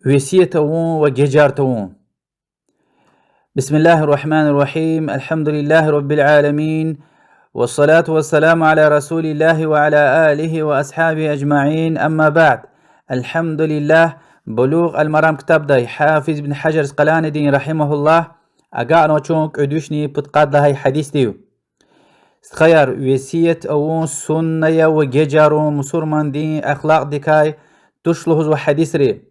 ويسيتون وججارتون. بسم الله الرحمن الرحيم. الحمد لله رب العالمين، والصلاة والسلام على رسول الله وعلى آله وأصحابه أجمعين. أما بعد، الحمد لله. بلوغ المرام كتاب داي حافظ بن حجر اسقلاني دين رحمه الله أقعنا چونك عدوشني بتقاد لهاي حديث ديو خير ويسيت أون سنة وججارون مسورمان دين أخلاق ديكاي تشلهز وحديث ري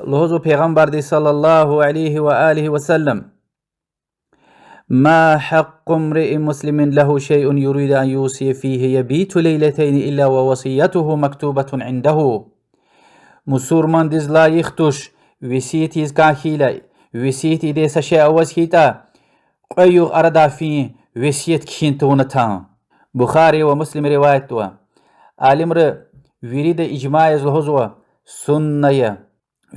لهزو پیغمبر دی صلى الله عليه وآله وسلم: ما حق امرئ مسلم له شيء يريد أن يوصي فيه يبيت ليلتين إلا ووصيته مكتوبة عنده. مسورمان ديز لا يختش وسيتي كاهيلا وسيتي دي سشي وسيتا قيوغ أردا فيه وسيت كينتونتا. بخاري ومسلم روايتوا. عالمر وريد إجماع لهزو سنة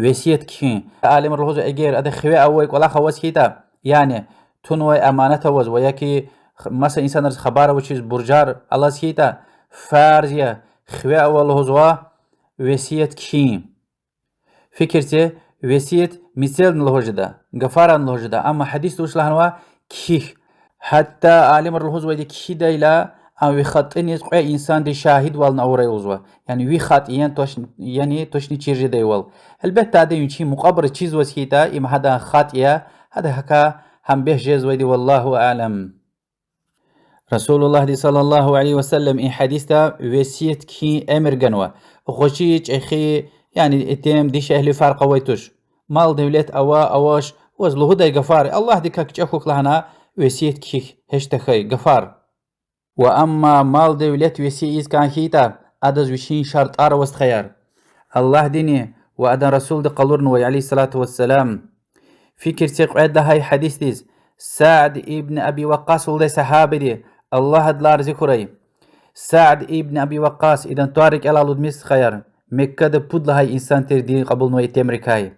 وسيت كين عالم الهوز اجير اد خوي اوي ولا خواس كيتا يعني تنوي امانته وز وياكي مثلا انسان خبر وشيز برجار الله سكيتا فارزيا خوي اول هوزوا وسيت كين فكرتي وسيت مثال الهوجدا غفارا الهوجدا. اما حديث وش لهنوا كي حتى عالم الهوز ودي كي دايلا او خطين يقع انسان دي شاهد والنا اوري وزوا يعني وي خط يعني توشني تشيرجي دايول البته هذا يمشي مقابر تشيز وسكيتا ام هذا خاطئه هذا هكا هم به جيز ودي والله اعلم. رسول الله صلى الله عليه وسلم ان حديثه وسيت كي امر جنوا خوشيج اخي يعني اتم ديش اهل فرق ويتوش مال دولت اواش وزلو هداي غفار الله ديك كچخوك لهنا وسيت كي هشتخي غفار. واما مال دولت وسيت كان هيتا ادز وشين شرط ار وست خيار الله ديني وأدن رسول دي قلورن عليه الصلاة والسلام. فكر تقعد هاي حديث ديز سعد ابن أبي وقاص ولي صحابي دي الله دلار ذكري سعد ابن أبي وقاص إذن طارق على لدمس خير مكة دي بود لهاي إنسان تردين قبل نوية أمريكاي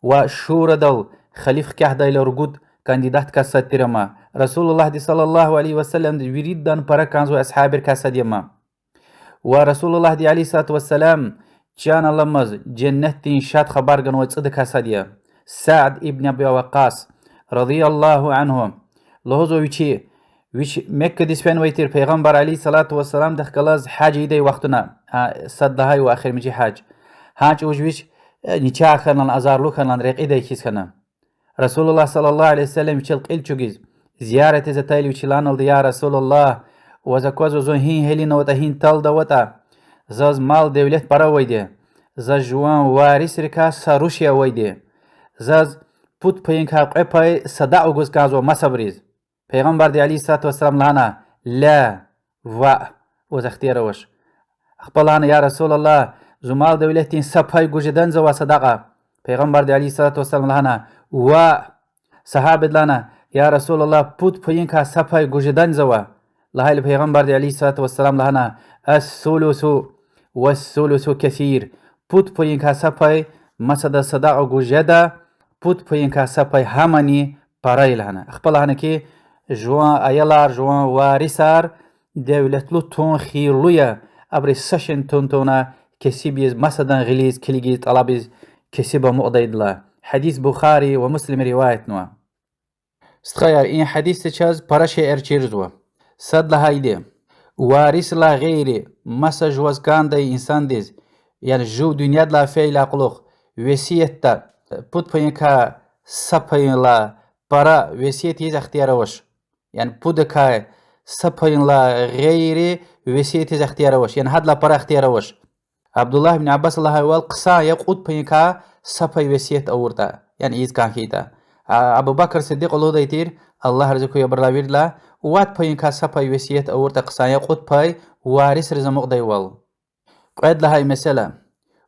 وشورة دل خليف كهدا إلى رقود كانديدات كاسات ترما رسول الله دي صلى الله عليه وسلم دي يريد دان براكانزو أصحاب الكاسات يما ورسول الله دي عليه الصلاة والسلام كان لمز جنة شاد خبر جن وتصدق هسديا سعد ابن أبي وقاص رضي الله عنه لهذا ويش مكة ديسبن ويتر پیغمبر عليه الصلاة والسلام دخلاص حاج يدي وقتنا صدها وآخر مجي حاج وجويش نيشا خلنا أزار لو خلنا ريق إيدي كيس خلنا رسول الله صلى الله عليه وسلم يشل قيل شجيز زيارة زتايل وشلان يا رسول الله وزكوزو زون هين هلين وتهين تال دوتا زاز مال دولت برا ويدي زاز جوان وارث ركا ساروشيا ويدي زاز پود پينكا قيپاي صدا اوغوز كازو مسابريز پیغمبر دي عليه الصلاة والسلام لنا لا وز اختياروش اخبرنا يا رسول الله زمال دولتين سباي گوجدن زوا صدقه پیغمبر دي عليه الصلاة والسلام لنا صحابه لنا يا رسول الله پود پينكا سباي گوجدن زوا لهاي پیغمبر دي عليه الصلاة والسلام لنا الثلث والثلث كثير بود پوینکا سپای مسد صداع گوجدا بود پوینکا سپای همانی پارای لهنا اخبال هنه که جوان ایلار جوان وارثار دولت لو تون خیرلویا ابری سشن تونتونا کسی بیز مسدن غلیز کلیگیز طلبیز کسی با مقدید لا. حديث بخاري ومسلم رواية نوا استخير این حديث تشاز پرشه ارچیرزوا صد لهايدي وارث لا غيري مسج وز كان دي انسان ديز يعني جو دنيا لا في لا قلوخ وسيتا بود پينكا سپين لا برا وسيت يز اختياروش يعني بود كا سپين لا غيري وسيت يز اختياروش يعني هاد لا برا اختياروش. عبد الله بن عباس الله وال قصا يقود پينكا سپي وسيت اورتا يعني يز كان كيتا ابو بكر صديق الله ديتير الله رزقه يبرلاوير لا وات پينكا سپي وسيت اورتا قصا يقود پاي وارث رزمق ديوال قيد لهاي مسألة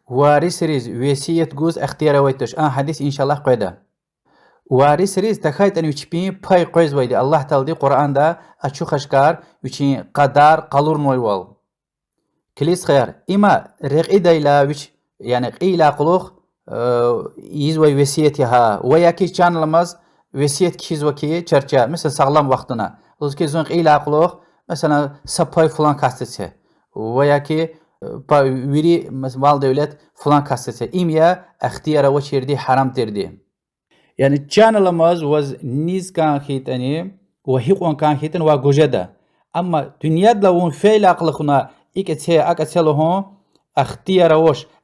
وارث ريز وسيت جوز اختيار ويتش حديث إن شاء الله قيده وارث ريز تخيط أن يشبين باي قيز ويدي الله تعالى قرآن دا أشو خشكار يشين قدار قلور نويوال كليس خيار إما رق إدايلا وش يعني قيلا قلوخ يزوي وسيتها وياكي كان لمز وسيت كيز وكي چرچا مثل سغلام وقتنا لذلك زون قيلا قلوخ مثلا سباي فلان كاستسه وياكي ویری مال دولت فلان کاسته ایم یا اختیار و چردی حرام تردی يعني channel ماز وز نيز كان خيتني وهيقون كان خيتن وجوجدا أما دنيا لون فعل عقل خنا إكتسي أكتسله هون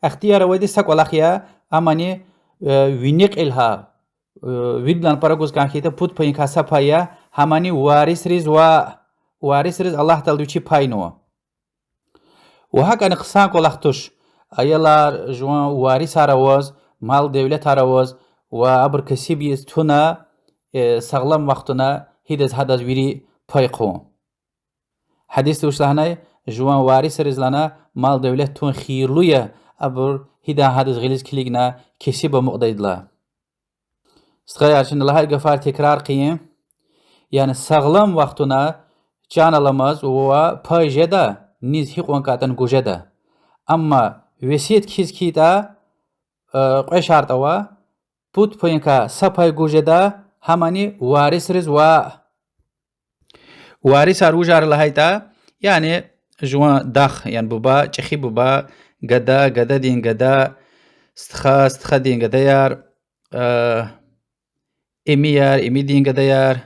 اختيار ودي سك ولا خيا أماني وينيك إلها ويدلان باراغوز كان خيتا بوت بين كاسا بايا هماني وارث رز الله تعالى دوشي باينو وهكذا نقصان كلاختش أيلا جوان وارث هراوز مال دولت هراوز وابر كسيبي تنا سغلام وقتنا هيدز هدز ويري بايقو حديث توشلهناي جوان وارث رزلنا مال دولت تون خيرلويا ابر هيدا هدز غليز كليغنا كسيبا مقديدلا استغاية عشان الله قفار تكرار قيم يعني سغلام وقتنا جانلمز و بايجدا نيز حقوان كاتن گوجدا اما وسيت كيز كيتا قشارتوا بوت بوينكا سپای گوجدا هماني وارث رز و وارث روجار لهايتا يعني جوان داخ يعني بوبا چخي بوبا گدا دين گدا استخا دين گدا يار امی دين گدا يار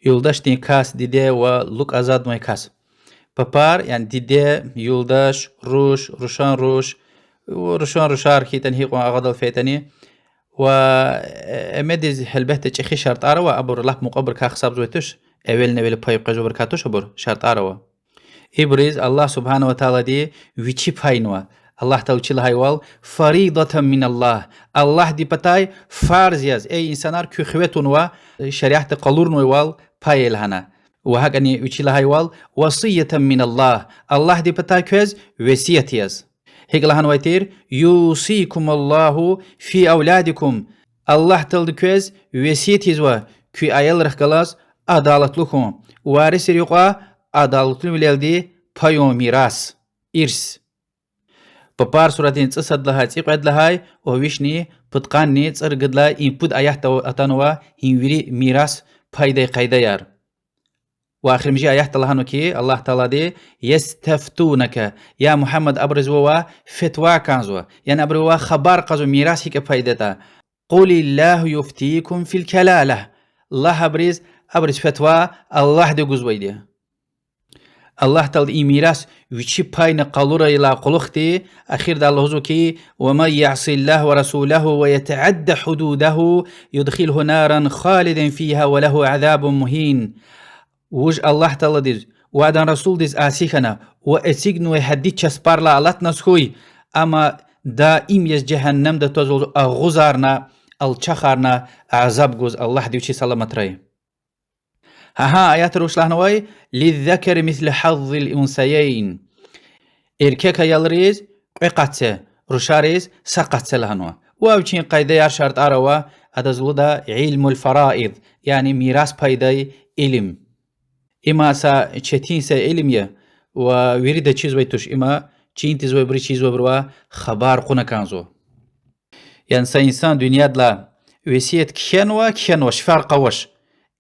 يولداش دين كاس ديده و لوك ازاد موي كاس بابار يعني ديده يولداش روشان روشار كيتن هيقو اغدل فيتني و امدز هلبهت چخي شرط اروا ابر لح مقبر كا حساب زوتش اول نويل باي قجو بركاتوش ابر شرط اروا ابرز الله سبحانه وتعالى دي ويچي باينوا الله تعالى چل هايوال فريضه من الله دي بتاي فرض ياز اي انسانار كخوتون و شريعه قلور نويوال باي لهنا وهكني ويچل هايوال وصيه من الله دي بتاي كوز وصيه ياز هيك لهن ويتير يوصيكم الله في أولادكم الله تلدكوز وسيت يزوا كي آيال رخلاص عدالتلكم وارث ريقا عدالتلو مليلدي بايوم ميراث إرث ببار سورتين تصد لها تيقعد لهاي وويشني بتقاني تصرقد لها إنبود آيات أتانوا هنوري ميراث بايدي قايدة يار واخر مجي آيات الله نوكي الله تعالى دي يستفتونك يا محمد أبرزوا فتوى كانزوا يعني أبرزوا خبار قزو ميراثك فايدتا قل الله يفتيكم في الكلالة الله أبرز فتوى الله دي قزوي دي الله تعالى إي ميراث ويشي باين قالورا إلى قلوختي أخير دا الله زوكي ومن يعصي الله ورسوله ويتعد حدوده يدخله نارا خالدا فيها وله عذاب مهين وج الله تعالى ديز وعدان رسول ديز آسيخنا واتيقنو يحدي چسپار لا الله نسخوي اما دا يز جهنم دا توزول غزارنا الچخارنا عذاب گوز الله ديوشي سلامت رأي ها آيات روش لهنواي للذكر مثل حظ الأنثيين إركيكا يالريز قيقاتسه روشاريز ساقاتسه لهنوا ووچين قايدة يار شرط آروا ادازلو دا علم الفرائض يعني ميراث بايداي علم اما سا چتين سا علمية وويريدا چيز ويتوش اما چين تزوي بري چيز وبروا خبار قونا كانزو يعني سا انسان دنيا دلا وسيت كيانوا شفار قوش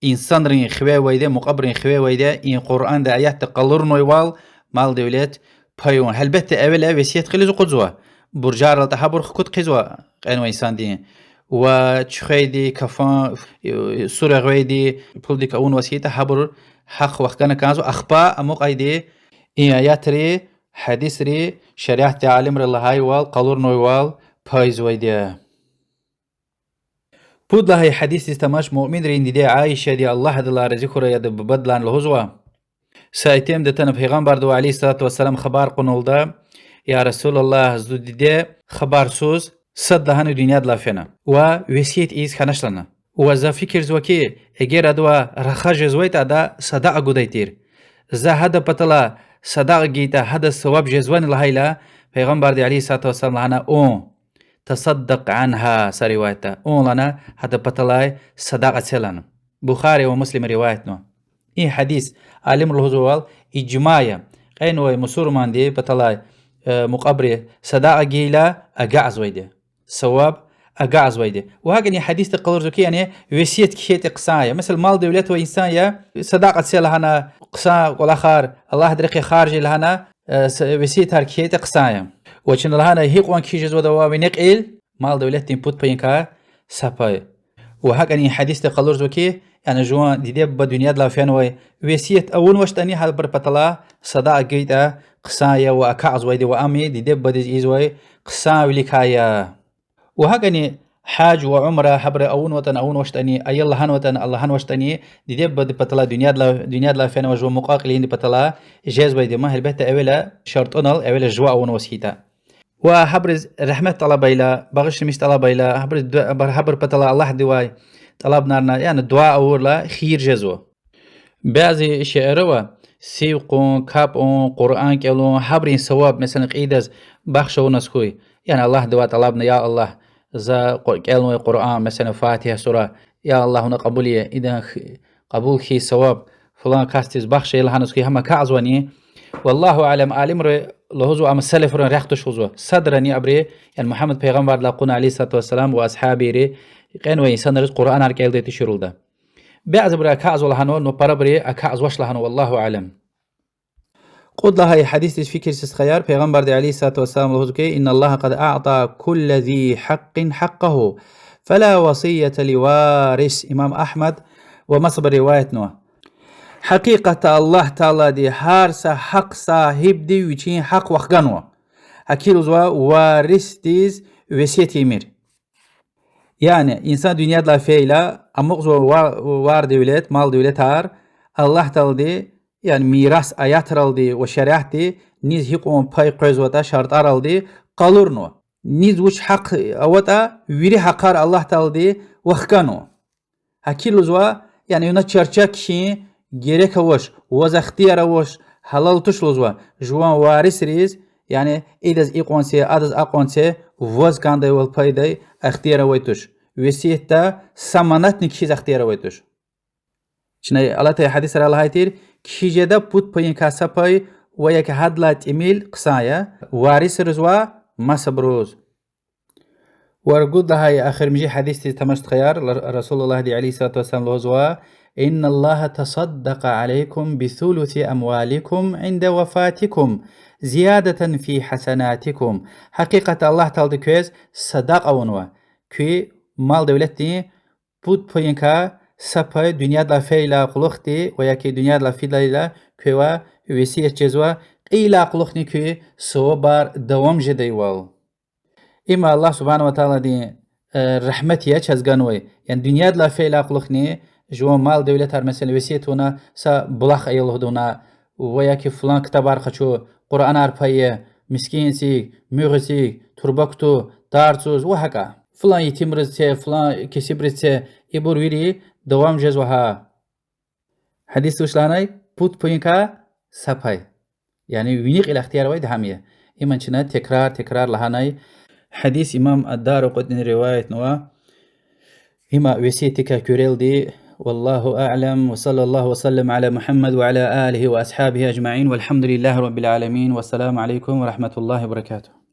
انسان رين خواه ويدا مقابرين خواه ويدا ان قرآن دا آيات تقلر نويوال مال دولت بايون هلبت اولا وسيت خليزو قدزوا برجار التحبر خكوت قزوا قانو انسان دين و چخيدي كفان سورة غويدي بول دي كاون وسيطة حبر حق وقتنا كانزو أخباء أموق أيدي إن آيات ري حديث ري شريعة تعاليم الله هايوال قلور نويوال بايز ويدي بود لهاي حديث استماش مؤمن رين دي عايشة دي الله دلار ذكر يد ببدلان الهزوة سايتيم دتنا پیغمبر دو عليه الصلاة والسلام خبار قنول دا يا رسول الله زدو دي خبار سوز صد لهانو دنيا دلافنا و وسيت إيز خانش لنا وزا فكر زوكي اگر ادوا رخاج زويت ادا صداق گودايتير زا هدا بطلا صداق گيتا هدا ثواب جزوان الهيلا پیغمبر دي عليه الصلاة والسلام لنا تصدق عنها سروايتا لنا هدا بطلا صداق سلنا بخاري ومسلم روايتنا اي حديث عالم الهزوال اجماعيا قينو مسور من دي بطلا مقابري صداق جيلا اقاعز ويدي ثواب أقاعز ويدي وهكذا حديث تقلر زكي يعني وسيت كيت قصايا مثل مال دولت وإنسان يا صداقة سيل هنا قصا والآخر الله درقي خارج لهنا وسيت هركيت قصايا وشن لهانا هيق وان كيجز ودوا بنقل مال دولتين بوت بينكا ساباي وهكذا حديث تقلور زوكي يعني جوان دي بدنيا لا فينوي وسيت اول وشتني هل بربطلا صدا جيدا قصايا واكعز ويدي وامي دي بدي ايزوي قصا ولكايا وهكذا حاج وعمره حبر اون وطن اون وشتني اي الله هن وطن الله هن وشتني دي بدي بطلا دنيا لا فين وجو مقاقلين دي بطلا جاز بيدي ما هلبت اولا شرط انل اولا جوا اون وسيتا وحبرز رحمة طلب إلى بغش مش طلب إلى حبر بطلا الله دواي طلب نارنا يعني الدعاء أورلا خير جزو بعضي شعروا سيقون كابون قرآن كلون حبرين ثواب مثلا قيدز بخشوا نسخوي يعني الله دوا طلبنا يا الله ذا كلمة قرآن مثلا فاتحة سورة يا الله هنا قبولية إذا قبول خي ثواب فلان كاستيز بخش يلا هنسخي هم كعزواني والله أعلم عالم لهزو أم السلف ريختش هزو صدرني أبري يعني محمد پیغمبر لقون عليه الصلاة والسلام وأصحابه ري قنوة إنسان رز قرآن أركيل ديتي شرول ده بعض برا كعزو لهنو نو بربري أكعز وش لهنو والله أعلم قد لها حديث في كرسس خيار پیغمبر دي عليه الصلاة والسلام لهزو كي إن الله قد أعطى كل ذي حق حقه فلا وصية لوارث إمام أحمد ومصبر رواية نوح حقيقة الله تعالى دي هارسا حق صاحب دي ويشين حق وخغانوا أكيد زوا وارث ديز وسيت يمير يعني إنسان دنيا لا فيلا أمغزو وار دولت مال دولت هار الله تعالى دي يعني ميراث آيات رالدي وشريعة دي نيز هيقوم باي قرز وتا شرط رالدي قالورنو نيز وش حق وتا ويري حقار الله تعالى دي وخغانوا أكيد زوا يعني يونا تشارچا كشي gerek hoş, vaz اختيار hoş, halal tuşluzwa, juan varis riz, yani idas iqonse, adas aqonse, vaz kanday wal payday اختيار waytuş. Vesiyetta samanat nikhiz اختيار waytuş. Çinay alata hadis ara lahaytir, kişijeda put payin kasapay ve yak hadlat emil qsaya, varis rizwa masabruz. ورقود لها آخر مجي حديث تمشت خيار رسول الله عليه الصلاة والسلام لهزوا إن الله تصدق عليكم بثلث أموالكم عند وفاتكم زيادة في حسناتكم حقيقة الله تعالى كويس صدق أونوا كي مال دولتي بود بوينكا سباي دنيا لا فيلا قلوختي وياكي دنيا لا فيلا كوا ويسية جزوا قيلا قلوختي كي سوبار دوام جديوال إما الله سبحانه وتعالى دي رحمتي أشزغانوي يعني دنيا لا فيلا قلوخني جوا مال دولتها مثلا وسيت هنا سا بلاخ أيله دونا وياكي فلان كتابار خشو قرآن أرباية مسكين سيك مغسيك تربكتو دارتوز وهكا فلان يتمرزتي فلان كسبرتي يبور ويري دوام جزوها حديث وشلاناي بوت بوينكا ساباي يعني وينيق إلى اختيار وايد هامية إما نشنا تكرار لهاناي حديث إمام الدار قدن رواية نوا هما وسيتك كوريلدي والله أعلم وصلى الله وسلم على محمد وعلى آله وأصحابه أجمعين والحمد لله رب العالمين والسلام عليكم ورحمة الله وبركاته.